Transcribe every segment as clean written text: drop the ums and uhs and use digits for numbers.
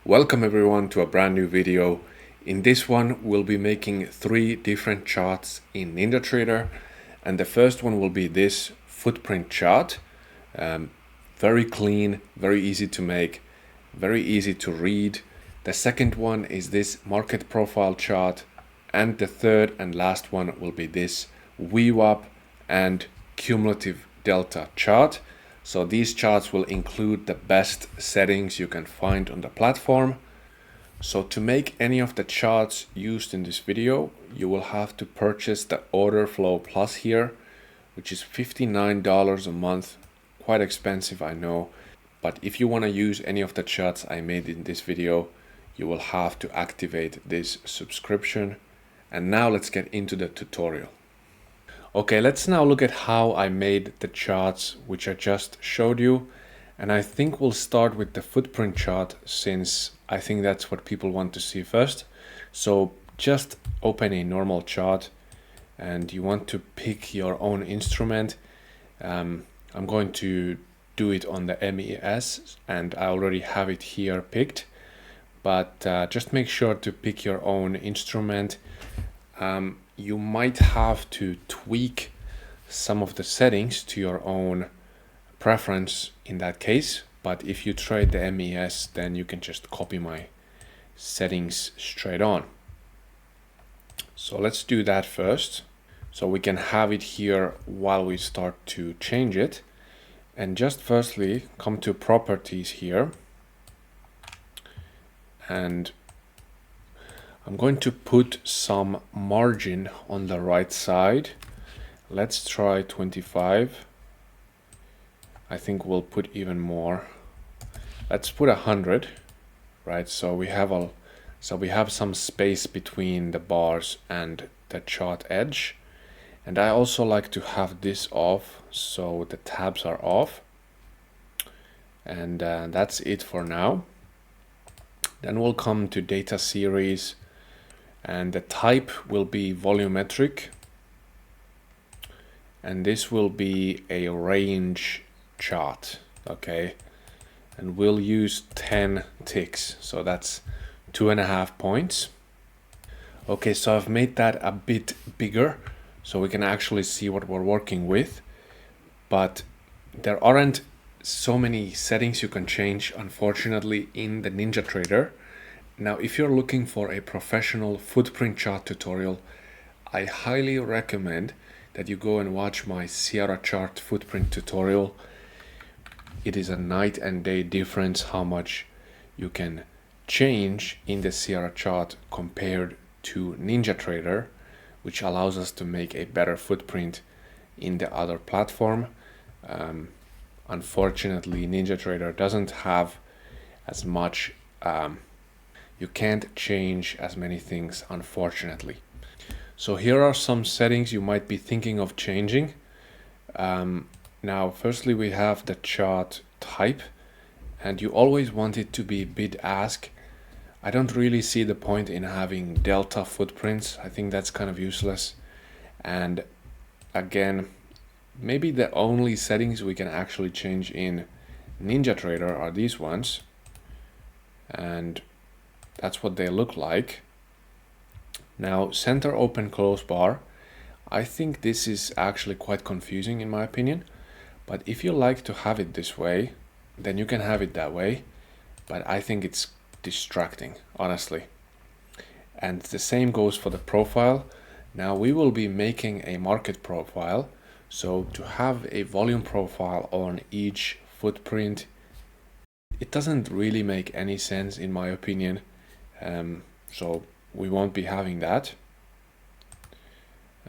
Welcome everyone to a brand new video. In this one we'll be making 3 different charts in Ninjatrader, and the first one will be this footprint chart. Very clean, very easy to make, very easy to read. The second one is this market profile chart, and the third and last one will be this VWAP and cumulative delta chart. So these charts will include the best settings you can find on the platform. So to make any of the charts used in this video, you will have to purchase the Order Flow Plus here, which is $59 a month. Quite expensive, I know. But if you want to use any of the charts I made in this video, you will have to activate this subscription. And now let's get into the tutorial. Okay, let's now look at how I made the charts which I just showed you. And I think we'll start with the footprint chart, since I think that's what people want to see first. So just open a normal chart and you want to pick your own instrument. I'm going to do it on the MES and I already have it here picked. But just make sure to pick your own instrument. You might have to tweak some of the settings to your own preference in that case, but if you trade the MES, then you can just copy my settings straight on. So let's do that first, so we can have it here while we start to change it. And just firstly come to properties here, and I'm going to put some margin on the right side. Let's try 25. I think we'll put even more. Let's put 100, right? So we have some space between the bars and the chart edge. And I also like to have this off, so the tabs are off. And that's it for now. Then we'll come to data series. And the type will be volumetric, and this will be a range chart, okay? And we'll use 10 ticks, so that's 2.5 points. Okay, so I've made that a bit bigger so we can actually see what we're working with, but there aren't so many settings you can change, unfortunately, in the Ninjatrader. Now, if you're looking for a professional footprint chart tutorial, I highly recommend that you go and watch my Sierra chart footprint tutorial. It is a night and day difference how much you can change in the Sierra chart compared to Ninjatrader, which allows us to make a better footprint in the other platform. Unfortunately, Ninjatrader doesn't have as much you can't change as many things, unfortunately. So here are some settings you might be thinking of changing. Now, firstly, we have the chart type, and you always want it to be bid-ask. I don't really see the point in having delta footprints. I think that's kind of useless. And again, maybe the only settings we can actually change in Ninjatrader are these ones. And that's what they look like. Now, center open close bar. I think this is actually quite confusing in my opinion, but if you like to have it this way, then you can have it that way, but I think it's distracting, honestly. And the same goes for the profile. Now we will be making a market profile, so to have a volume profile on each footprint, it doesn't really make any sense in my opinion. So we won't be having that.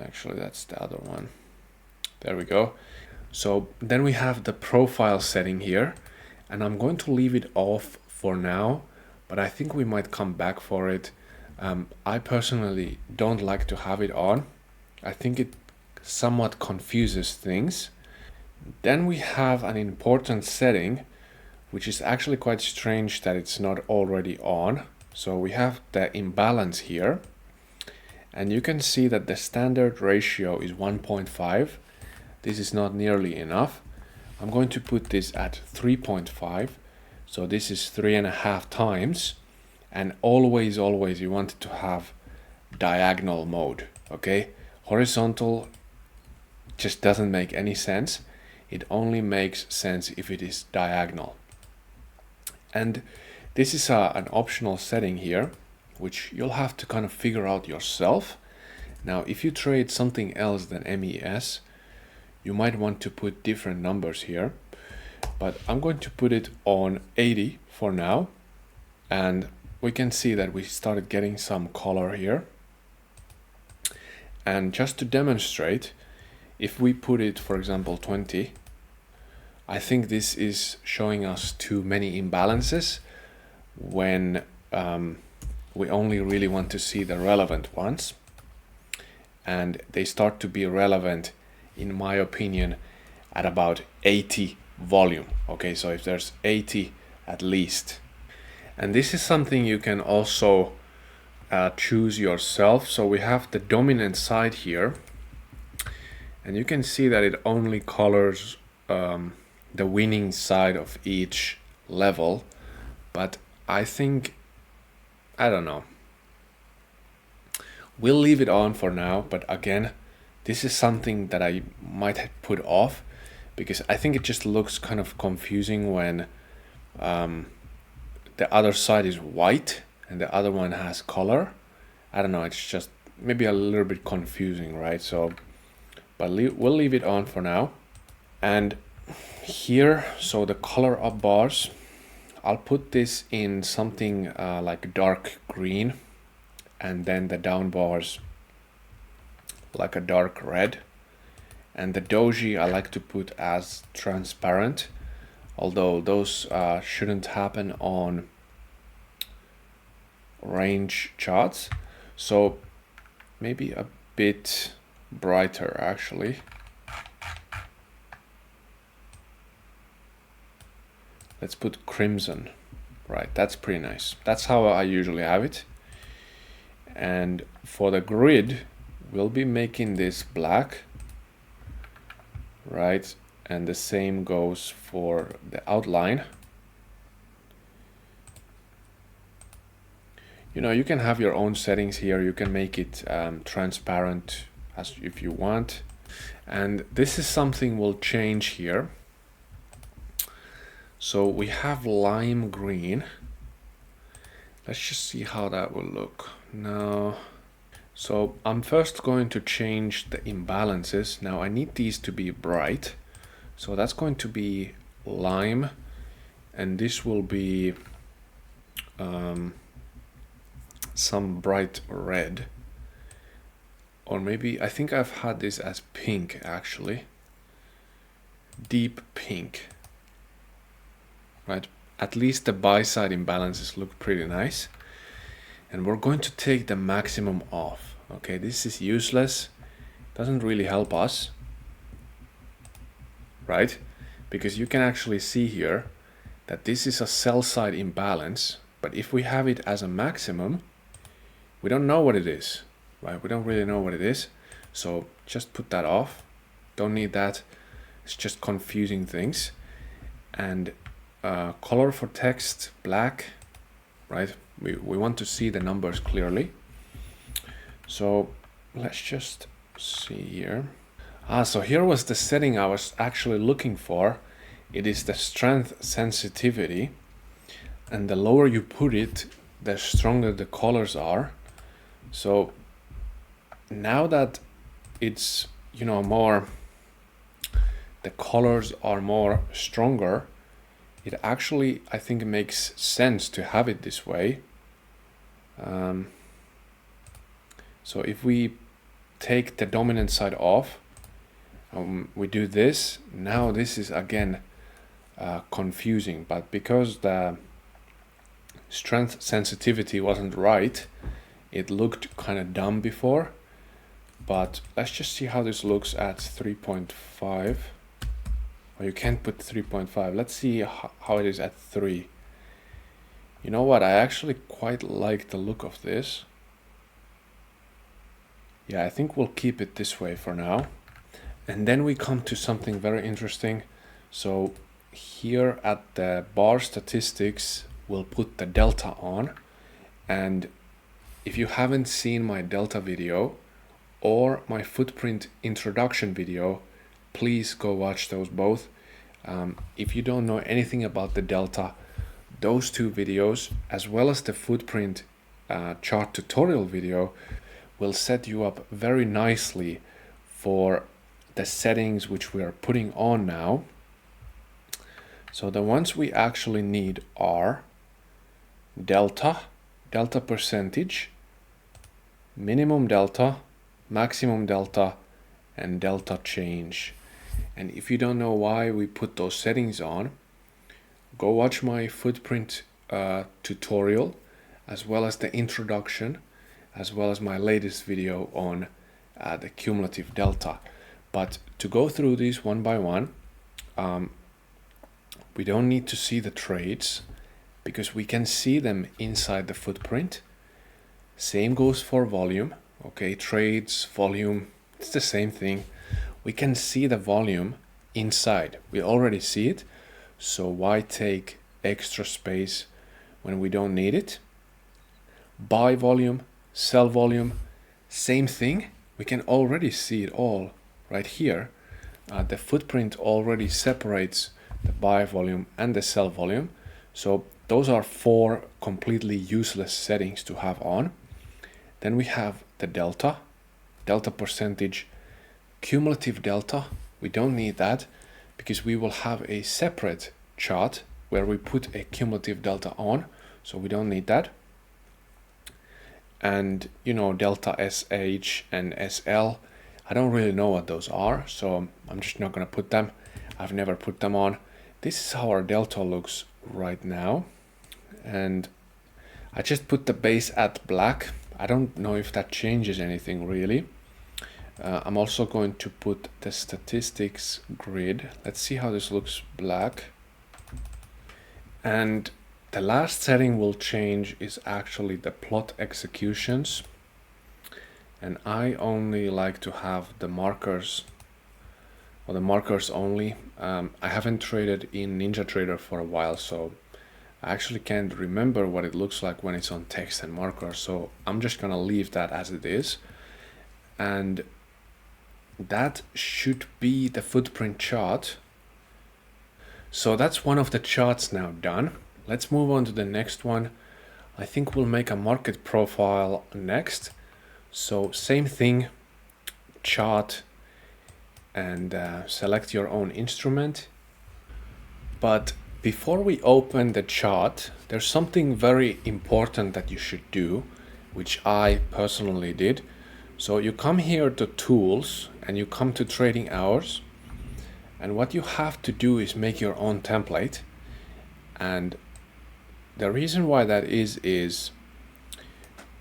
Actually, that's the other one. There we go. So then we have the profile setting here, and I'm going to leave it off for now, but I think we might come back for it. I personally don't like to have it on. I think it somewhat confuses things. Then we have an important setting, which is actually quite strange that it's not already on. So we have the imbalance here, and you can see that the standard ratio is 1.5. This is not nearly enough. I'm going to put this at 3.5. So this is 3.5 times. And always you want it to have diagonal mode, okay? Horizontal just doesn't make any sense. It only makes sense if it is diagonal. And this is an optional setting here, which you'll have to kind of figure out yourself. Now, if you trade something else than MES, you might want to put different numbers here, but I'm going to put it on 80 for now. And we can see that we started getting some color here. And just to demonstrate, if we put it, for example, 20, I think this is showing us too many imbalances when we only really want to see the relevant ones. And they start to be relevant, in my opinion, at about 80 volume. Okay, so if there's 80 at least. And this is something you can also choose yourself. So we have the dominant side here, and you can see that it only colors the winning side of each level. But I think, I don't know, we'll leave it on for now. But again, this is something that I might have put off, because I think it just looks kind of confusing when the other side is white and the other one has color. I don't know, it's just maybe a little bit confusing, right? So, but we'll leave it on for now. And here, so the color up bars, I'll put this in something like dark green, and then the down bars like a dark red. And the doji I like to put as transparent, although those shouldn't happen on range charts. So maybe a bit brighter actually. Let's put crimson. Right, that's pretty nice. That's how I usually have it. And for the grid, we'll be making this black, right? And the same goes for the outline. You know, you can have your own settings here. You can make it transparent as if you want. And this is something we'll change here. So we have lime green. Let's just see how that will look. Now, so I'm first going to change the imbalances. Now I need these to be bright. So that's going to be lime, and this will be some bright red. Or maybe, I think I've had this as pink actually. Deep pink. Right, at least the buy side imbalances look pretty nice. And we're going to take the maximum off. Okay, this is useless, doesn't really help us, right? Because you can actually see here that this is a sell side imbalance, but if we have it as a maximum, we don't know what it is, right? We don't really know what it is. So just put that off, don't need that. It's just confusing things. And color for text, black, right? We want to see the numbers clearly. So let's just see here. So here was the setting I was actually looking for. It is the strength sensitivity, and the lower you put it, the stronger the colors are. So now that it's, you know, more, the colors are more stronger, it actually, I think, makes sense to have it this way. So if we take the dominant side off, we do this, now this is again confusing, but because the strength sensitivity wasn't right, it looked kind of dumb before. But let's just see how this looks at 3.5. Or you can't put 3.5. Let's see how it is at 3. You know what? I actually quite like the look of this. Yeah, I think we'll keep it this way for now. And then we come to something very interesting. So here at the bar statistics, we'll put the delta on. And if you haven't seen my delta video or my footprint introduction video, please go watch those both. If you don't know anything about the delta, those two videos, as well as the footprint chart tutorial video, will set you up very nicely for the settings which we are putting on now. So the ones we actually need are delta, delta percentage, minimum delta, maximum delta, and delta change. And if you don't know why we put those settings on, go watch my footprint tutorial, as well as the introduction, as well as my latest video on the cumulative delta. But to go through these one by one, we don't need to see the trades because we can see them inside the footprint. Same goes for volume. Okay, trades, volume, it's the same thing. We can see the volume inside. We already see it. So why take extra space when we don't need it? Buy volume, sell volume, same thing. We can already see it all right here. The footprint already separates the buy volume and the sell volume. So those are 4 completely useless settings to have on. Then we have the delta, delta percentage, cumulative delta. We don't need that because we will have a separate chart where we put a cumulative delta on. So we don't need that. And you know, delta SH and SL, I don't really know what those are, so I'm just not going to put them. I've never put them on. This is how our delta looks right now. And I just put the base at black. I don't know if that changes anything really. I'm also going to put the statistics grid. Let's see how this looks black. And the last setting we'll change is actually the plot executions. And I only like to have the markers, or the markers only. I haven't traded in Ninjatrader for a while, so I actually can't remember what it looks like when it's on text and markers. So I'm just gonna leave that as it is. And that should be the footprint chart. So that's one of the charts now done. Let's move on to the next one. I think we'll make a market profile next. So same thing, chart, and select your own instrument. But before we open the chart, there's something very important that you should do, which I personally did. So you come here to tools and you come to trading hours, and what you have to do is make your own template. And the reason why that is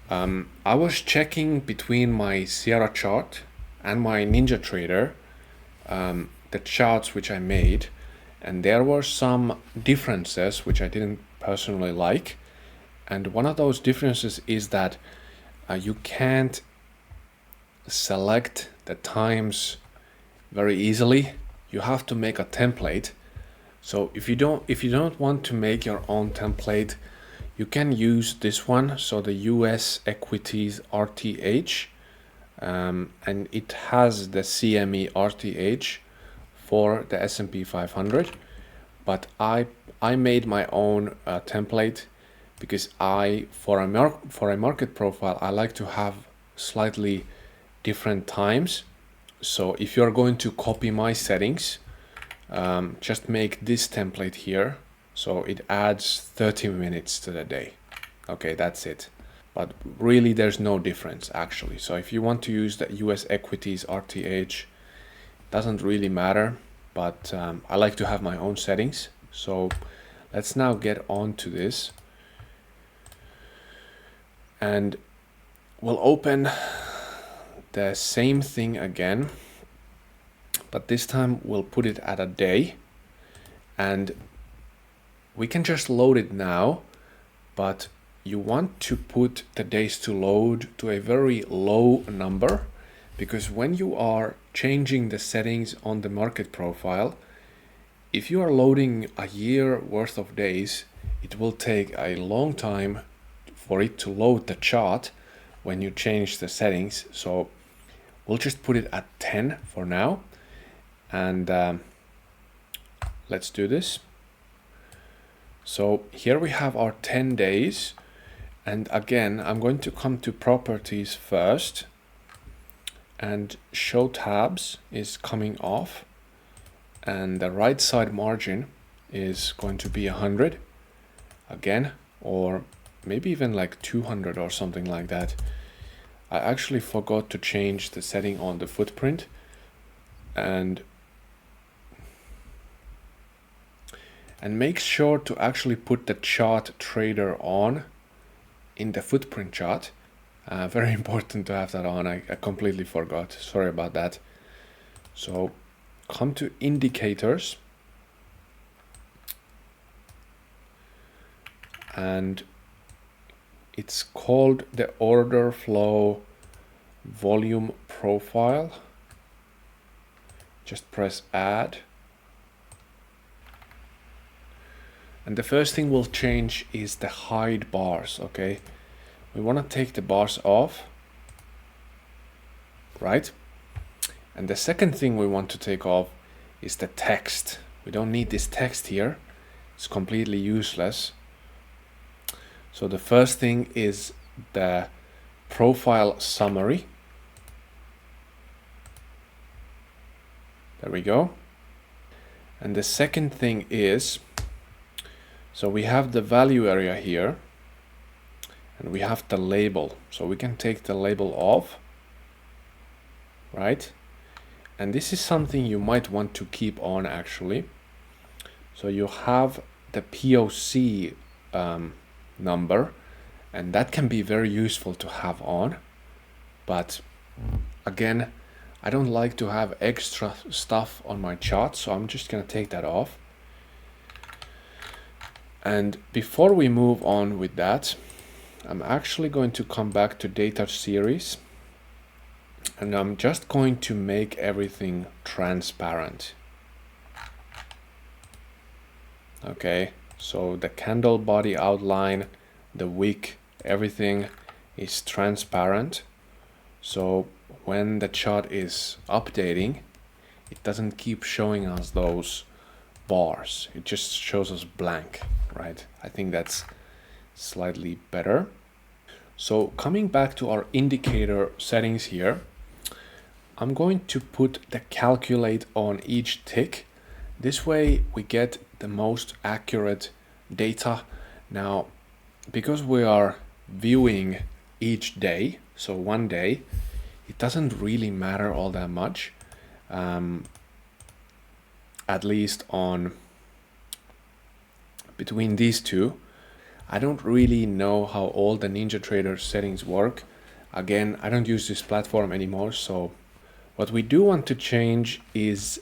I was checking between my Sierra chart and my Ninjatrader, the charts which I made, and there were some differences which I didn't personally like. And one of those differences is that you can't select the times very easily. You have to make a template. So if you don't want to make your own template, you can use this one. So the US equities RTH, and it has the CME RTH for the S&P 500. But I made my own template because for a market profile, I like to have slightly different times. So if you're going to copy my settings, just make this template here. So it adds 30 minutes to the day. Okay, that's it. But really there's no difference actually. So if you want to use the US equities RTH, doesn't really matter, but I like to have my own settings. So let's now get on to this. And we'll open the same thing again, but this time we'll put it at a day, and we can just load it now, but you want to put the days to load to a very low number, because when you are changing the settings on the market profile, if you are loading a year worth of days, it will take a long time for it to load the chart when you change the settings. So we'll just put it at 10 for now, and let's do this. So here we have our 10 days, and again I'm going to come to properties first, and show tabs is coming off, and the right side margin is going to be 100 again, or maybe even like 200 or something like that. I actually forgot to change the setting on the footprint, and make sure to actually put the chart trader on in the footprint chart. Very important to have that on. I completely forgot. Sorry about that. So come to indicators, and it's called the order flow volume profile. Just press add. And the first thing we'll change is the hide bars, okay? We want to take the bars off, right? And the second thing we want to take off is the text. We don't need this text here. It's completely useless. So the first thing is the profile summary. There we go. And the second thing is, so we have the value area here, and we have the label. So we can take the label off, right? And this is something you might want to keep on actually. So you have the POC number, and that can be very useful to have on. But again, I don't like to have extra stuff on my chart, so I'm just gonna take that off. And before we move on with that, I'm actually going to come back to data series, and I'm just going to make everything transparent. Okay, so the candle body outline, the wick, everything is transparent. So when the chart is updating, it doesn't keep showing us those bars. It just shows us blank, right? I think that's slightly better. So coming back to our indicator settings here, I'm going to put the calculate on each tick. This way we get the most accurate data. Now, because we are viewing each day, so one day, it doesn't really matter all that much, at least on between these two. I don't really know how all the Ninjatrader settings work. Again, I don't use this platform anymore, so what we do want to change is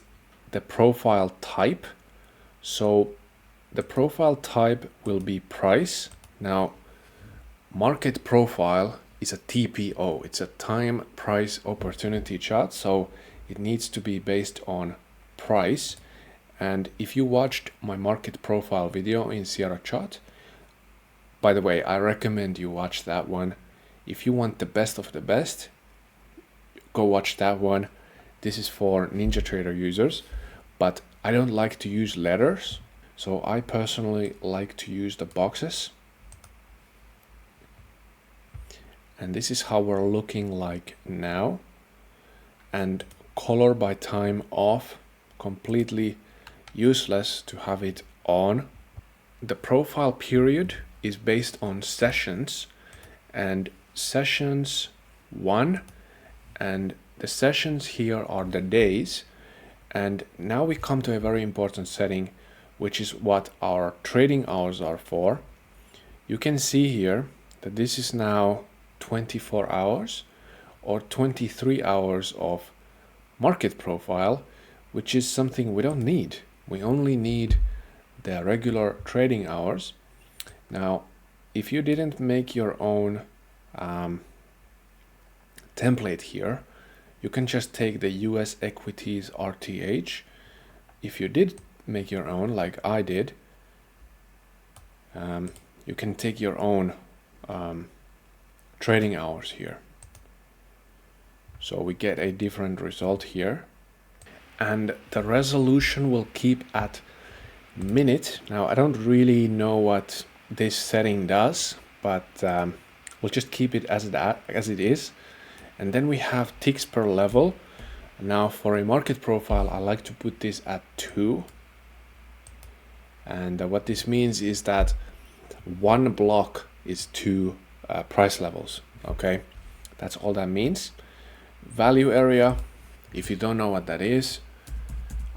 the profile type. So the profile type will be price. Now, market profile is a TPO. It's a time price opportunity chart, so it needs to be based on price. And if you watched my market profile video in Sierra Chart, by the way, I recommend you watch that one. If you want the best of the best, go watch that one. This is for Ninjatrader users, but I don't like to use letters, so I personally like to use the boxes. And this is how we're looking like now. And color by time off, completely useless to have it on. The profile period is based on sessions, and sessions 1, and the sessions here are the days. And now we come to a very important setting, which is what our trading hours are for. You can see here that this is now 24 hours or 23 hours of market profile, which is something we don't need. We only need the regular trading hours. Now, if you didn't make your own template here, you can just take the US equities RTH. If you did make your own, like I did, you can take your own trading hours here. So we get a different result here. And the resolution will keep at minute. Now I don't really know what this setting does, but we'll just keep it as it is. And then we have ticks per level. Now for a market profile, I like to put this at 2. And what this means is that one block is 2 price levels. Okay, that's all that means. Value area, if you don't know what that is,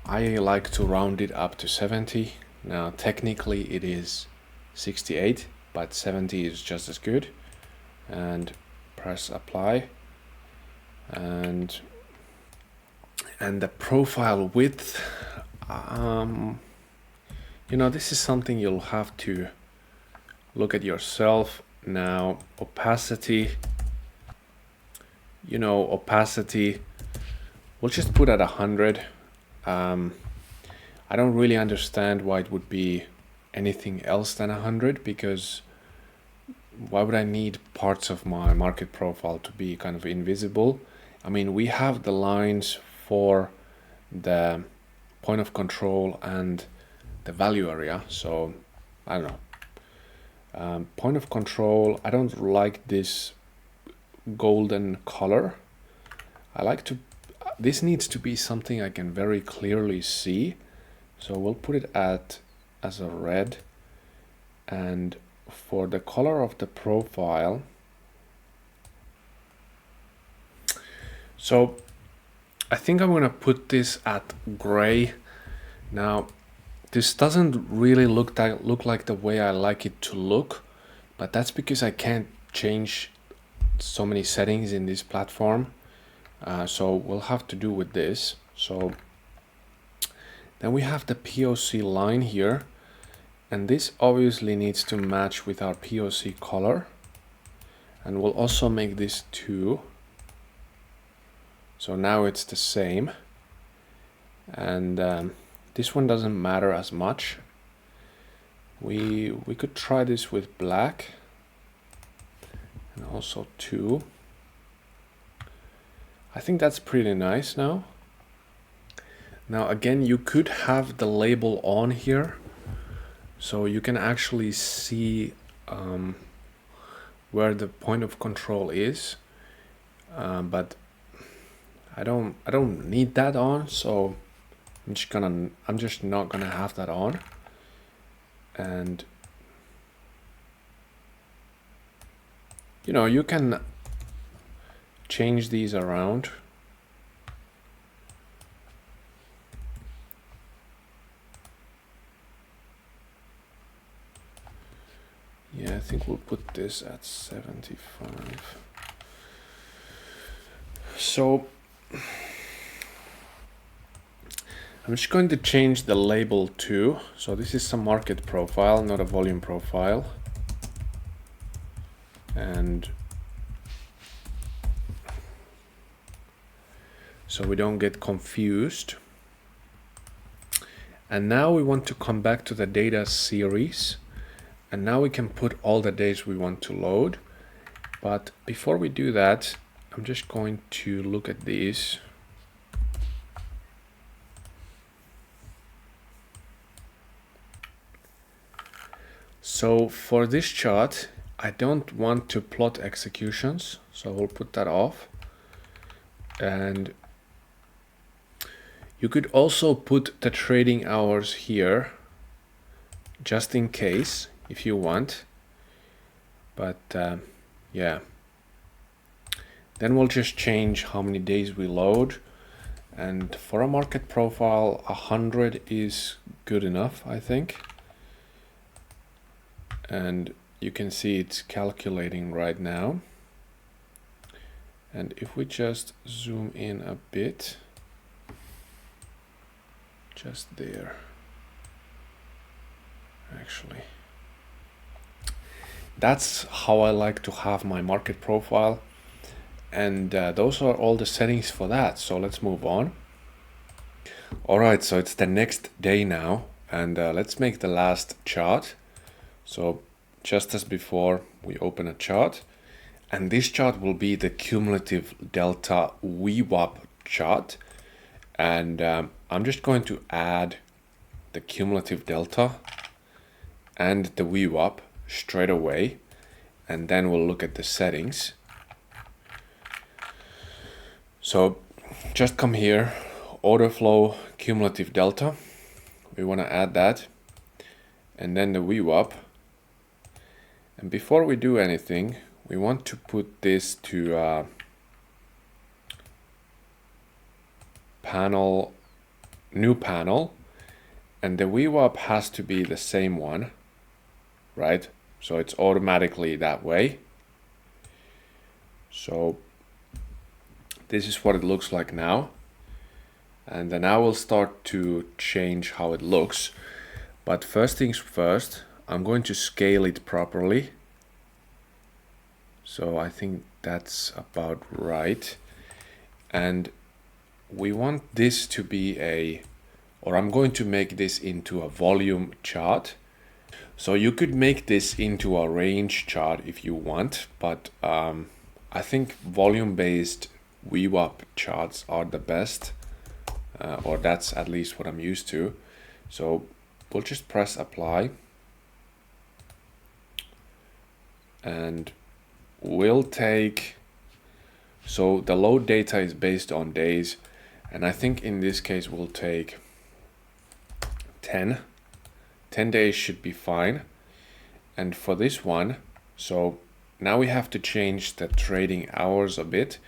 I like to round it up to 70. Now technically it is 68, but 70 is just as good. And press apply. And the profile width, you know, this is something you'll have to look at yourself. Now opacity, you know, opacity, we'll just put at 100. I don't really understand why it would be anything else than 100, because why would I need parts of my market profile to be kind of invisible? I mean, we have the lines for the point of control and the value area, so I don't know. Point of control, I don't like this golden color. I like to, this needs to be something I can very clearly see, so we'll put it as a red. And for the color of the profile, so I think I'm gonna put this at gray. Now this doesn't really look like the way I like it to look, but that's because I can't change so many settings in this platform. So we'll have to do with this. So then we have the POC line here, and this obviously needs to match with our POC color, and we'll also make this 2. So now it's the same, and this one doesn't matter as much. We could try this with black, and also 2. I think that's pretty nice now. Now again, you could have the label on here, so you can actually see where the point of control is, but I don't need that on, so I'm just not gonna have that on. And you know, you can change these around. Yeah, I think we'll put this at 75. So I'm just going to change the label too. So this is a market profile, not a volume profile. And so we don't get confused. And now we want to come back to the data series. And now we can put all the days we want to load. But before we do that, I'm just going to look at these. So for this chart, I don't want to plot executions, so we'll put that off. And you could also put the trading hours here, just in case, if you want. But yeah, then we'll just change how many days we load. And for a market profile, 100 is good enough, I think. And you can see it's calculating right now. And if we just zoom in a bit, just there, actually, that's how I like to have my market profile. And those are all the settings for that. So let's move on. All right, so it's the next day now, and let's make the last chart. So just as before, we open a chart, and this chart will be the cumulative delta VWAP chart. And I'm just going to add the cumulative delta and the VWAP straight away, and then we'll look at the settings. So just come here, order flow cumulative delta, we want to add that, and then the VWAP. And before we do anything, we want to put this to panel, new panel, and the VWAP has to be the same one, right? So it's automatically that way. So this is what it looks like now. And then I will start to change how it looks. But first things first, I'm going to scale it properly. So I think that's about right. And we want this to be or I'm going to make this into a volume chart. So you could make this into a range chart if you want, but I think volume-based VWAP charts are the best, or that's at least what I'm used to. So we'll just press apply, and we'll take, so the load data is based on days, and I think in this case we'll take 10 days should be fine. And for this one, so now we have to change the trading hours a bit.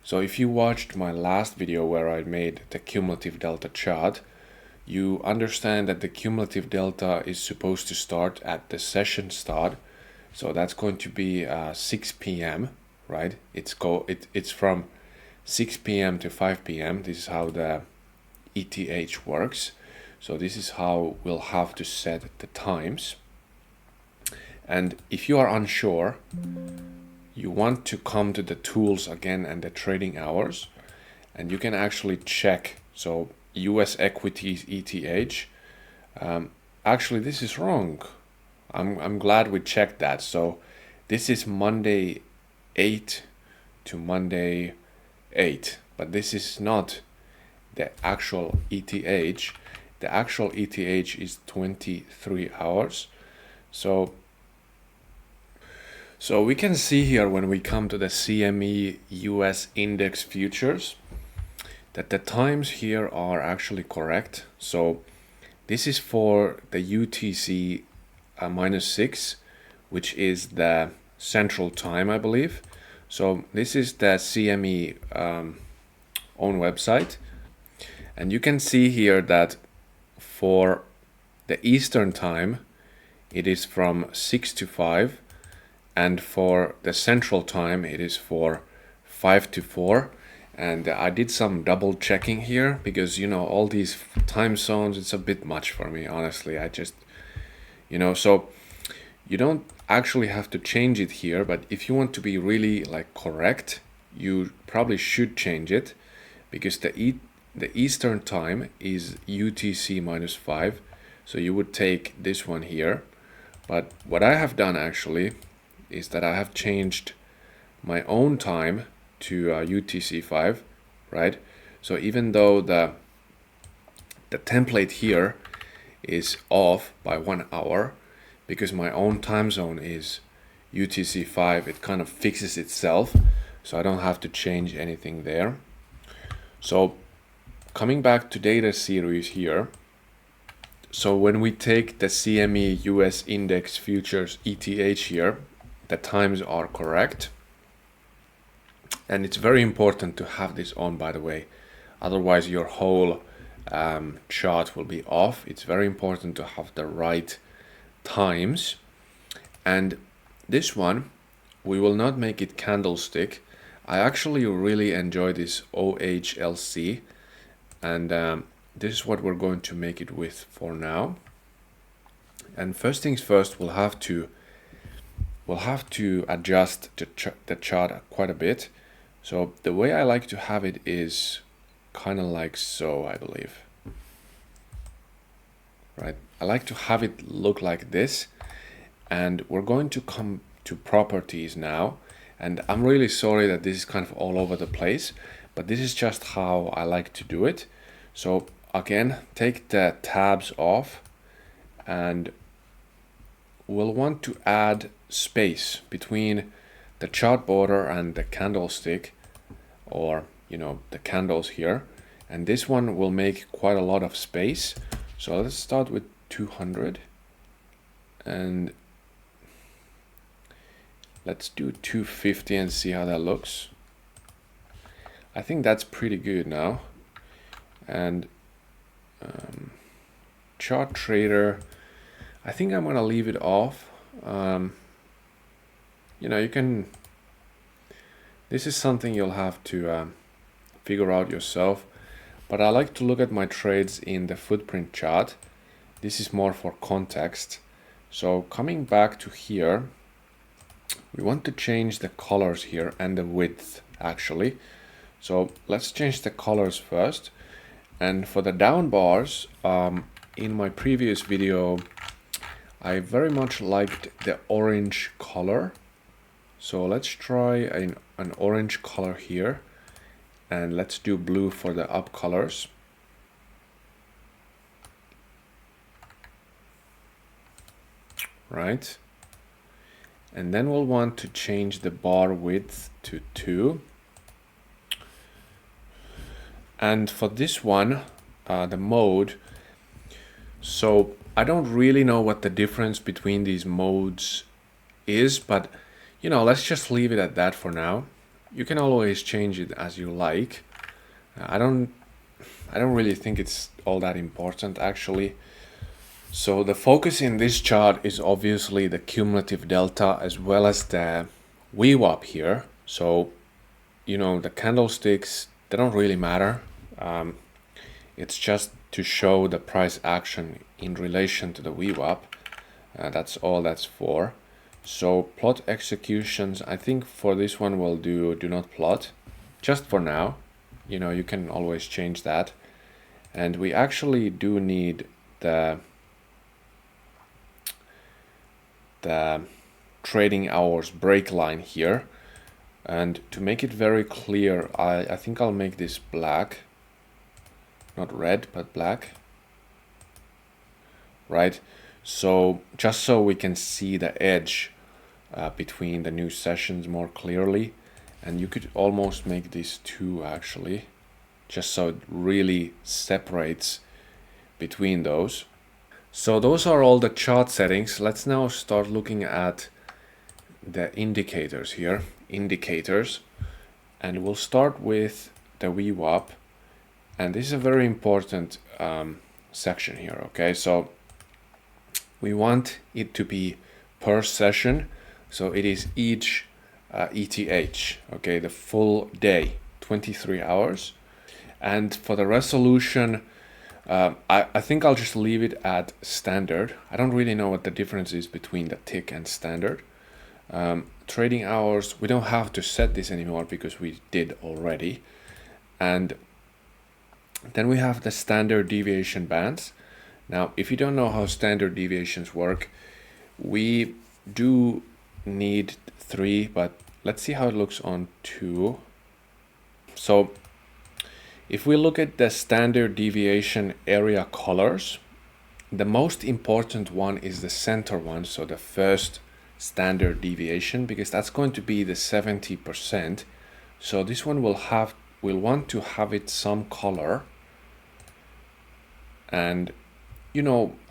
So if you watched my last video where I made the cumulative delta chart, you understand that the cumulative delta is supposed to start at the session start. So that's going to be 6 p.m., right? It's from 6 p.m. to 5 p.m. This is how the ETH works. So this is how we'll have to set the times. And if you are unsure, you want to come to the tools again and the trading hours, and you can actually check. So US equities ETH. Actually, this is wrong. I'm glad we checked that. So this is Monday 8 to Monday 8, but this is not the actual ETH. The actual ETH is 23 hours. So we can see here when we come to the CME US index futures that the times here are actually correct. So this is for the UTC -6, which is the central time, I believe. So this is the CME own website. And you can see here that for the Eastern time, it is from 6 to 5. And for the central time, it is for 5 to 4. And I did some double checking here because, you know, all these time zones, it's a bit much for me, honestly. I just, so you don't actually have to change it here. But if you want to be really like correct, you probably should change it, because the Eastern time is UTC -5. So you would take this one here. But what I have done actually is that I have changed my own time to UTC 5, right? So even though the template here is off by 1 hour, because my own time zone is UTC 5, it kind of fixes itself, so I don't have to change anything there. So coming back to data series here, so when we take the CME US index futures ETH here, the times are correct. And it's very important to have this on, by the way. Otherwise, your whole chart will be off. It's very important to have the right times. And this one, we will not make it candlestick. I actually really enjoy this OHLC. And this is what we're going to make it with for now. And first things first, we'll have to adjust the chart quite a bit. So the way I like to have it is kind of like so, I believe. Right? I like to have it look like this. and we're going to come to properties now. And I'm really sorry that this is kind of all over the place, but this is just how I like to do it. So again, take the tabs off, and we'll want to add space between the chart border and the candlestick, or the candles here, and this one will make quite a lot of space. So let's start with 200, and let's do 250 and see how that looks. I think that's pretty good now. And chart trader, I think I'm gonna leave it off. You can, this is something you'll have to figure out yourself, but I like to look at my trades in the footprint chart. This is more for context. So coming back to here, we want to change the colors here and the width actually. So let's change the colors first. And for the down bars, in my previous video, I very much liked the orange color. So let's try an orange color here, and let's do blue for the up colors. Right. And then we'll want to change the bar width to 2. And for this one, the mode, so I don't really know what the difference between these modes is, but let's just leave it at that for now. You can always change it as you like. I don't really think it's all that important actually. So the focus in this chart is obviously the cumulative delta as well as the VWAP here. So the candlesticks, they don't really matter. It's just to show the price action in relation to the VWAP. That's all that's for. So plot executions, I think for this one we'll do not plot, just for now. You can always change that. And we actually do need the trading hours break line here. And to make it very clear, I think I'll make this black. Not red, but black. Right? So just so we can see the edge between the new sessions more clearly. And you could almost make this 2 actually, just so it really separates between those. So those are all the chart settings. Let's now start looking at the indicators here, and we'll start with the VWAP. And this is a very important section here, okay? So we want it to be per session, so it is each ETH, okay, the full day, 23 hours. And for the resolution, I think I'll just leave it at standard. I don't really know what the difference is between the tick and standard. Trading hours, we don't have to set this anymore because we did already. And then we have the standard deviation bands. Now, if you don't know how standard deviations work, we do need 3, but let's see how it looks on 2. So if we look at the standard deviation area colors, the most important one is the center one, so the first standard deviation, because that's going to be the 70%. So this one we'll want to have it some color. And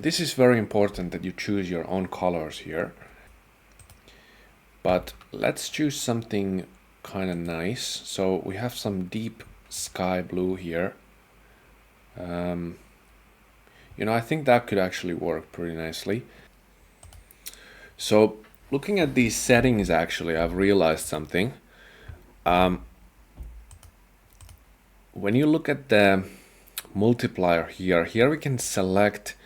this is very important that you choose your own colors here. But let's choose something kind of nice. So we have some deep sky blue here. I think that could actually work pretty nicely. So looking at these settings, actually, I've realized something. When you look at the multiplier here we can select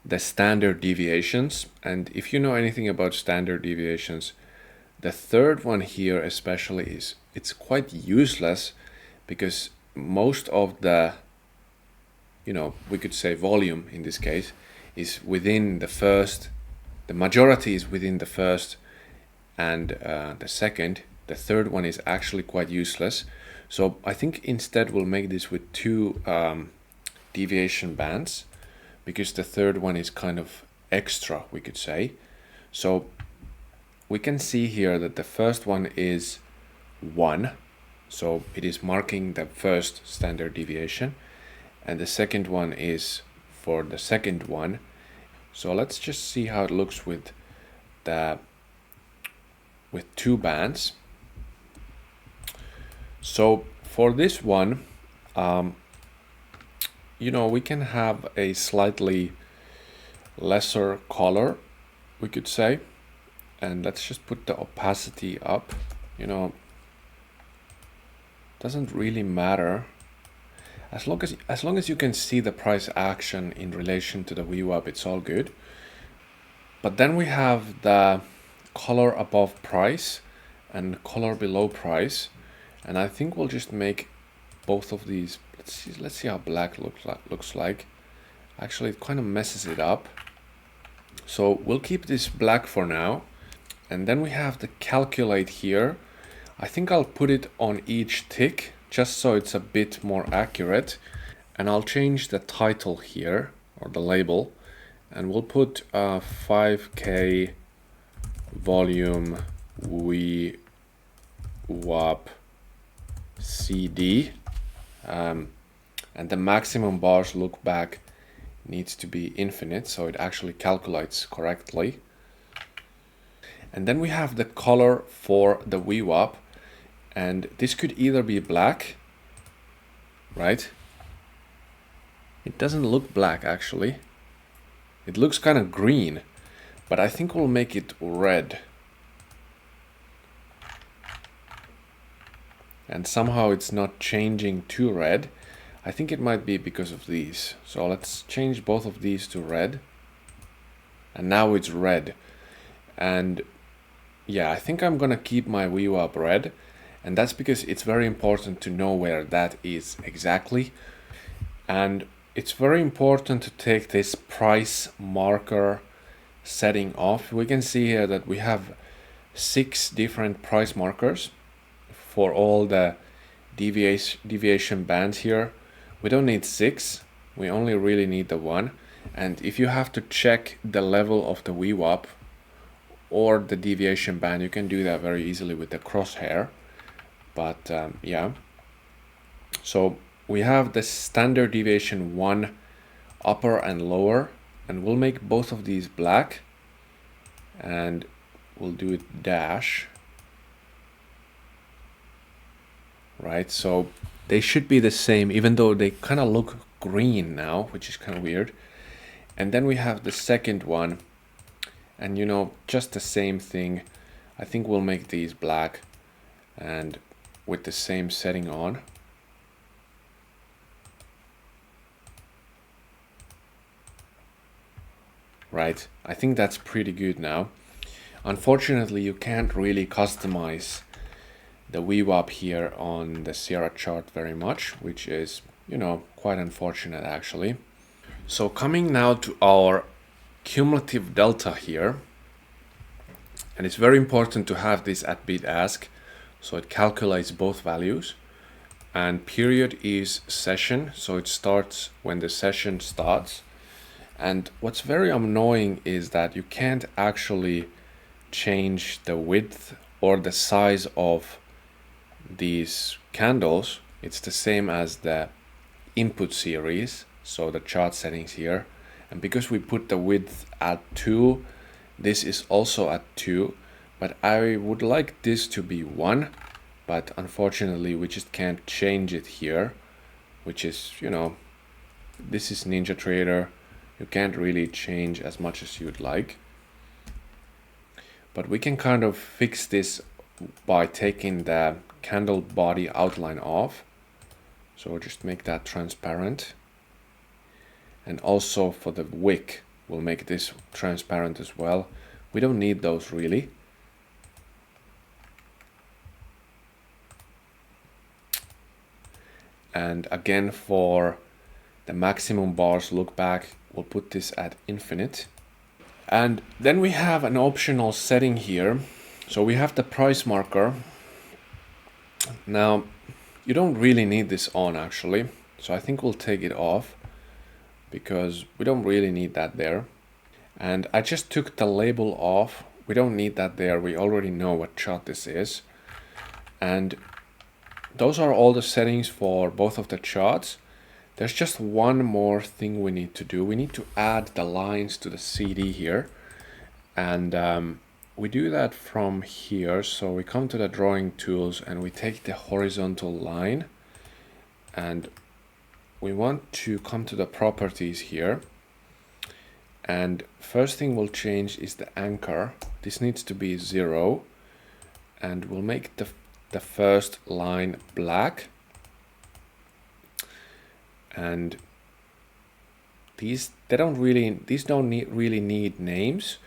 the standard deviations. And if you know anything about standard deviations, the third one here especially it's quite useless, because most of the, we could say volume in this case, is within the first the majority is within the first and the second. The third one is actually quite useless. So I think instead we'll make this with two deviation bands, because the third one is kind of extra, we could say. So we can see here that the first one is 1. So it is marking the first standard deviation. And the second one is for the second one. So let's just see how it looks with two bands. So for this one, you know, we can have a slightly lesser color, we could say. And let's just put the opacity up. You know, doesn't really matter. As long as you can see the price action in relation to the VWAP, it's all good. But then we have the color above price and color below price. And I think we'll just make both of these. Let's see how black looks like. Actually, it kind of messes it up. So we'll keep this black for now. And then we have the calculate here. I think I'll put it on each tick just so it's a bit more accurate. And I'll change the title here, or the label. And we'll put 5K volume VWAP CD. And the maximum bars look back needs to be infinite, so it actually calculates correctly. And then we have the color for the VWAP, and this could either be black, right? It doesn't look black actually. It looks kind of green, but I think we'll make it red. And somehow it's not changing to red. I think it might be because of these. So let's change both of these to red. And now it's red. And yeah, I think I'm gonna keep my VWAP red. And that's because it's very important to know where that is exactly. And it's very important to take this price marker setting off. We can see here that we have 6 different price markers for all the deviation bands here. We don't need 6, we only really need the 1. And if you have to check the level of the VWAP or the deviation band, you can do that very easily with the crosshair. But yeah, so we have the standard deviation 1 upper and lower, and we'll make both of these black, and we'll do it dash. Right, so they should be the same, even though they kind of look green now, which is kind of weird. And then we have the second one, and you know, just the same thing. I think we'll make these black and with the same setting on. Right, I think that's pretty good now. Unfortunately, you can't really customize the VWAP here on the Sierra chart very much, which is, you know, quite unfortunate actually. So coming now to our cumulative delta here, and it's very important to have this at bid ask, so it calculates both values. And period is session, so it starts when the session starts. And what's very annoying is that you can't actually change the width or the size of these candles. It's the same as the input series, so the chart settings here. And because we put the width at 2, this is also at 2, but I would like this to be 1, but unfortunately we just can't change it here, which is, you know, this is Ninjatrader. You can't really change as much as you'd like, but we can kind of fix this by taking the candle body outline off. So we'll just make that transparent, and also for the wick we'll make this transparent as well. We don't need those really. And again, for the maximum bars look back, we'll put this at infinite. And then we have an optional setting here. So we have the price marker. Now, you don't really need this on actually. So I think we'll take it off because we don't really need that there. And I just took the label off. We don't need that there. We already know what chart this is. And those are all the settings for both of the charts. There's just one more thing we need to do. We need to add the lines to the CD here. And we do that from here. So we come to the drawing tools and we take the horizontal line. And we want to come to the properties here. And first thing we'll change is the anchor. This needs to be 0. And we'll make the first line black. And these don't really need names,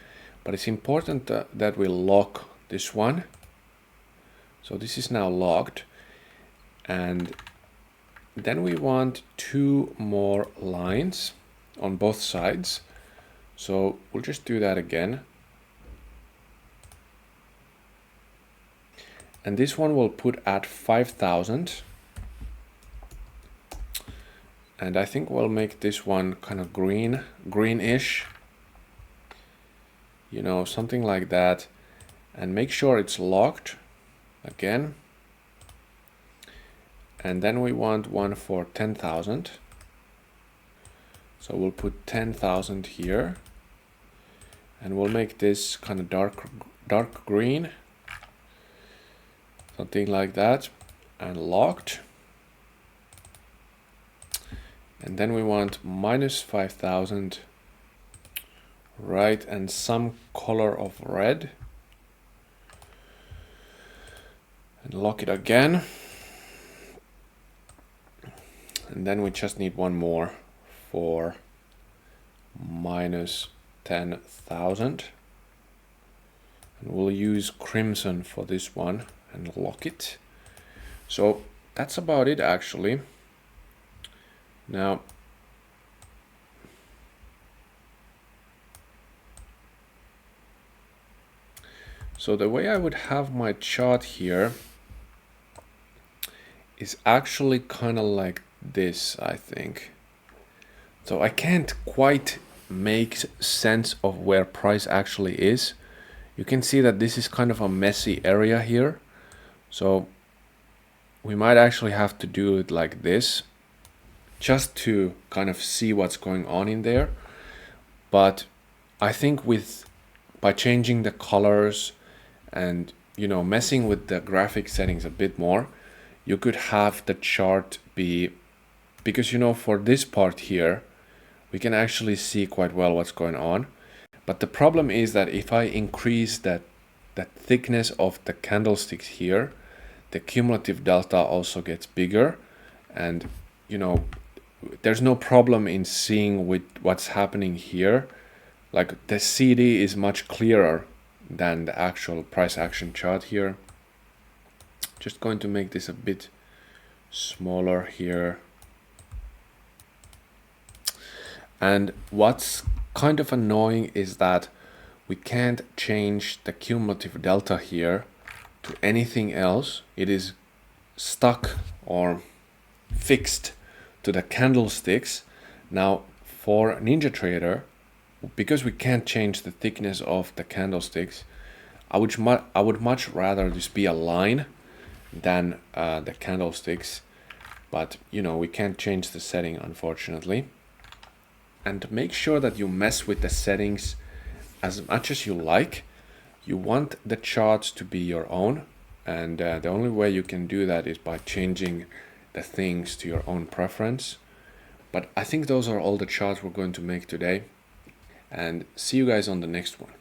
but it's important that we lock this one. So this is now locked. And then we want 2 more lines on both sides. So we'll just do that again. And this one we'll put at 5,000. And I think we'll make this one kind of greenish, you know, something like that. And make sure it's locked again. And then we want one for 10,000. So we'll put 10,000 here. And we'll make this kind of dark green, something like that, and locked. And then we want minus 5,000, right, and some color of red. And lock it again. And then we just need one more for minus 10,000. And we'll use crimson for this one and lock it. So that's about it actually. Now, so the way I would have my chart here is actually kind of like this, I think. So I can't quite make sense of where price actually is. You can see that this is kind of a messy area here. So we might actually have to do it like this, just to kind of see what's going on in there. But I think by changing the colors and, you know, messing with the graphic settings a bit more, you could have the chart be, because, you know, for this part here, we can actually see quite well what's going on. But the problem is that if I increase the thickness of the candlesticks here, the cumulative delta also gets bigger. And, you know, there's no problem in seeing with what's happening here. Like the CD is much clearer than the actual price action chart here. Just going to make this a bit smaller here. And what's kind of annoying is that we can't change the cumulative delta here to anything else. It is stuck or fixed to the candlesticks. Now for Ninjatrader, because we can't change the thickness of the candlesticks, I would much rather this be a line than the candlesticks. But, you know, we can't change the setting, unfortunately. And make sure that you mess with the settings as much as you like. You want the charts to be your own. And the only way you can do that is by changing the things to your own preference. But I think those are all the charts we're going to make today. And see you guys on the next one.